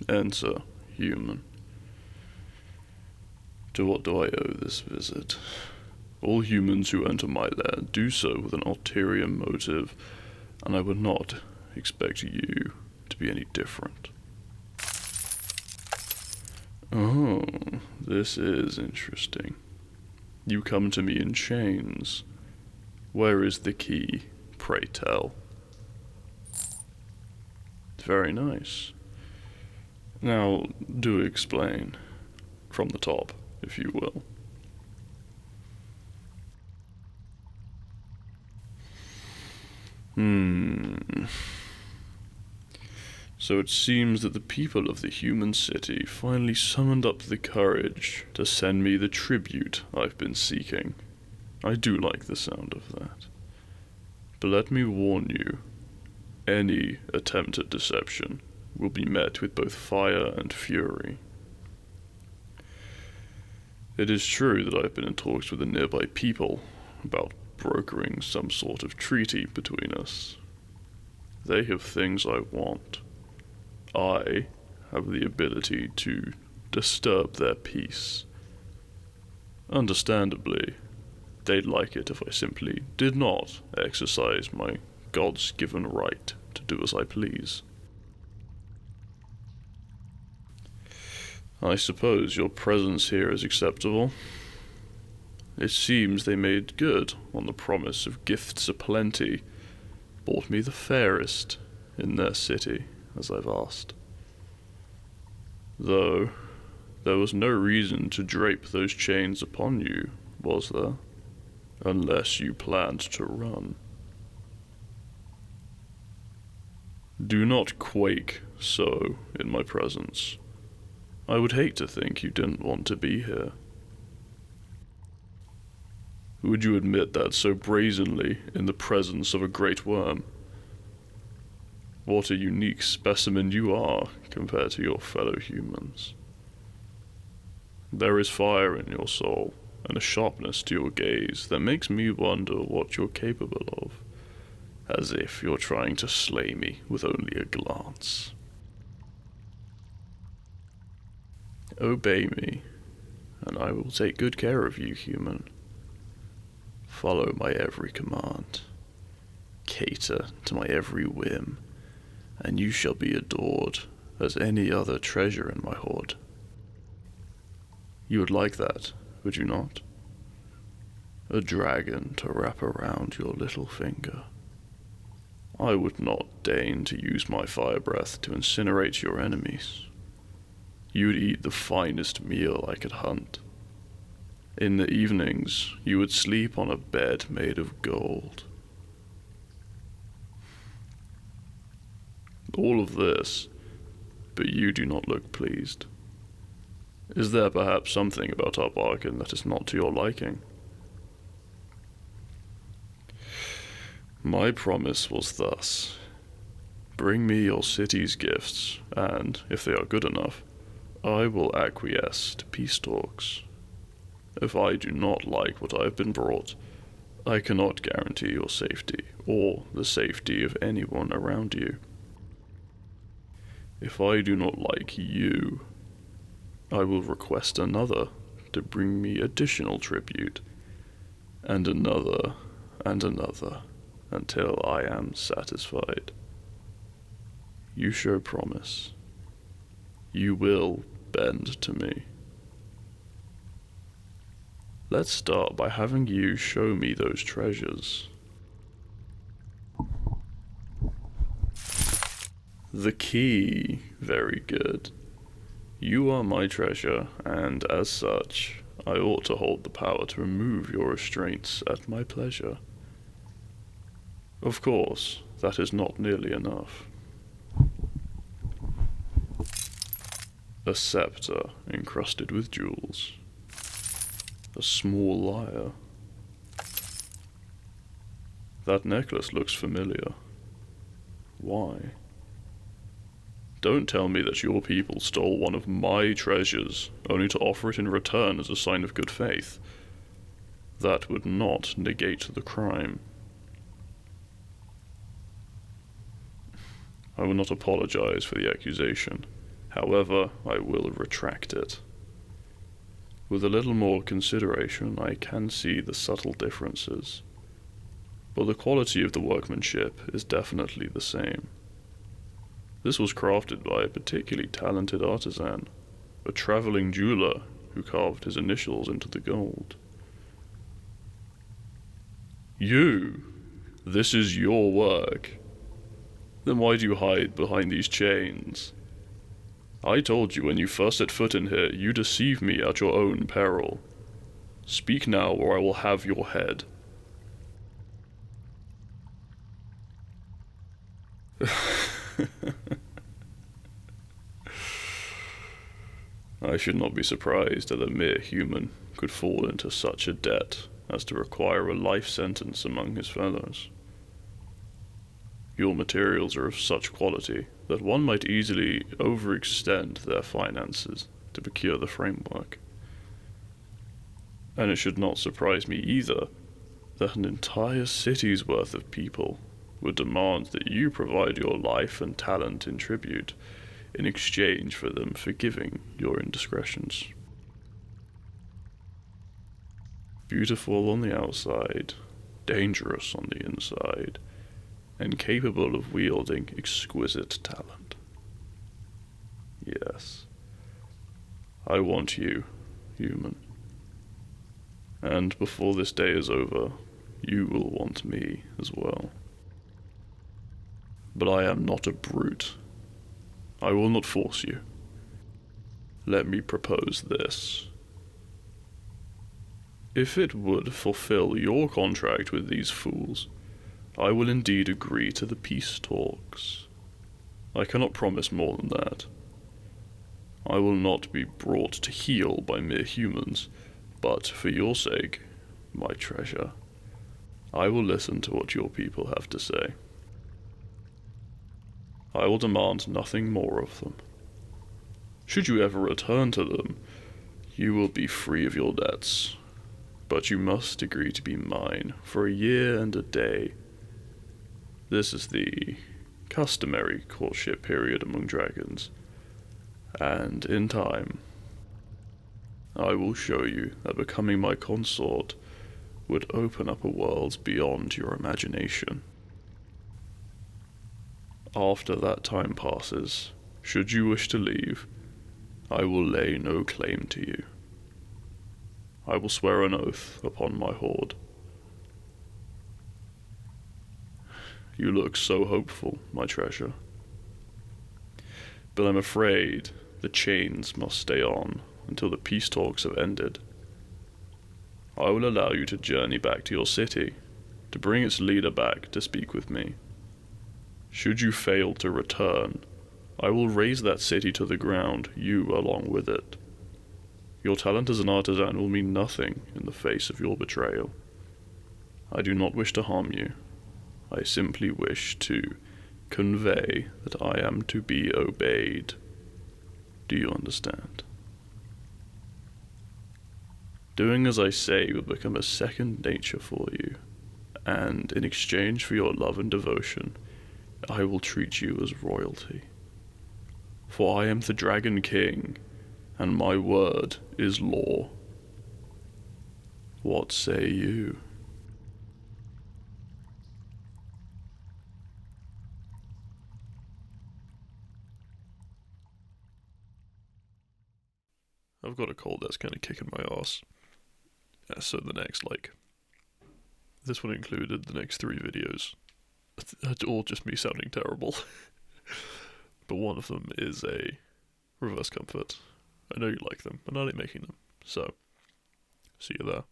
Enter, human. To what do I owe this visit? All humans who enter my lair do so with an ulterior motive, and I would not expect you to be any different. Oh, this is interesting. You come to me in chains. Where is the key, pray tell? Very nice. Now, do explain. From the top, if you will. So it seems that the people of the human city finally summoned up the courage to send me the tribute I've been seeking. I do like the sound of that. But let me warn you, any attempt at deception will be met with both fire and fury. It is true that I've been in talks with the nearby people about brokering some sort of treaty between us. They have things I want. I have the ability to disturb their peace. Understandably, they'd like it if I simply did not exercise my God's given right to do as I please. I suppose your presence here is acceptable. It seems they made good on the promise of gifts aplenty, bought me the fairest in their city, as I've asked. Though, there was no reason to drape those chains upon you, was there? Unless you planned to run. Do not quake so in my presence. I would hate to think you didn't want to be here. Would you admit that so brazenly in the presence of a great worm? What a unique specimen you are compared to your fellow humans. There is fire in your soul, and a sharpness to your gaze that makes me wonder what you're capable of, as if you're trying to slay me with only a glance. Obey me, and I will take good care of you, human. Follow my every command. Cater to my every whim, and you shall be adored as any other treasure in my hoard. You would like that, would you not? A dragon to wrap around your little finger. I would not deign to use my fire breath to incinerate your enemies. You would eat the finest meal I could hunt. In the evenings, you would sleep on a bed made of gold. All of this, but you do not look pleased. Is there perhaps something about our bargain that is not to your liking? My promise was thus: bring me your city's gifts, and, if they are good enough, I will acquiesce to peace talks. If I do not like what I have been brought, I cannot guarantee your safety, or the safety of anyone around you. If I do not like you, I will request another to bring me additional tribute, and another, until I am satisfied. You show promise. You will bend to me. Let's start by having you show me those treasures. The key. Very good. You are my treasure, and as such, I ought to hold the power to remove your restraints at my pleasure. Of course, that is not nearly enough. A scepter encrusted with jewels. A small lyre. That necklace looks familiar. Why? Don't tell me that your people stole one of my treasures, only to offer it in return as a sign of good faith. That would not negate the crime. I will not apologize for the accusation. However, I will retract it. With a little more consideration, I can see the subtle differences, but the quality of the workmanship is definitely the same. This was crafted by a particularly talented artisan, a traveling jeweler who carved his initials into the gold. You! This is your work. Then why do you hide behind these chains? I told you when you first set foot in here, you deceive me at your own peril. Speak now, or I will have your head. I should not be surprised that a mere human could fall into such a debt as to require a life sentence among his fellows. Your materials are of such quality that one might easily overextend their finances to procure the framework. And it should not surprise me either that an entire city's worth of people would demand that you provide your life and talent in tribute in exchange for them forgiving your indiscretions. Beautiful on the outside, dangerous on the inside, and capable of wielding exquisite talent. Yes, I want you, human. And before this day is over, you will want me as well. But I am not a brute. I will not force you. Let me propose this. If it would fulfill your contract with these fools, I will indeed agree to the peace talks. I cannot promise more than that. I will not be brought to heel by mere humans, but for your sake, my treasure, I will listen to what your people have to say. I will demand nothing more of them. Should you ever return to them, you will be free of your debts, but you must agree to be mine for a year and a day. This is the customary courtship period among dragons, and in time, I will show you that becoming my consort would open up a world beyond your imagination. After that time passes, should you wish to leave, I will lay no claim to you. I will swear an oath upon my hoard. You look so hopeful, my treasure. But I'm afraid the chains must stay on until the peace talks have ended. I will allow you to journey back to your city, to bring its leader back to speak with me. Should you fail to return, I will raze that city to the ground, you along with it. Your talent as an artisan will mean nothing in the face of your betrayal. I do not wish to harm you. I simply wish to convey that I am to be obeyed. Do you understand? Doing as I say will become a second nature for you, and in exchange for your love and devotion, I will treat you as royalty. For I am the Dragon King, and my word is law. What say you? I've got a cold that's kind of kicking my ass. So this one included the next 3 videos. It's all just me sounding terrible. But one of them is a reverse comfort. I know you like them, and I like making them. So, see you there.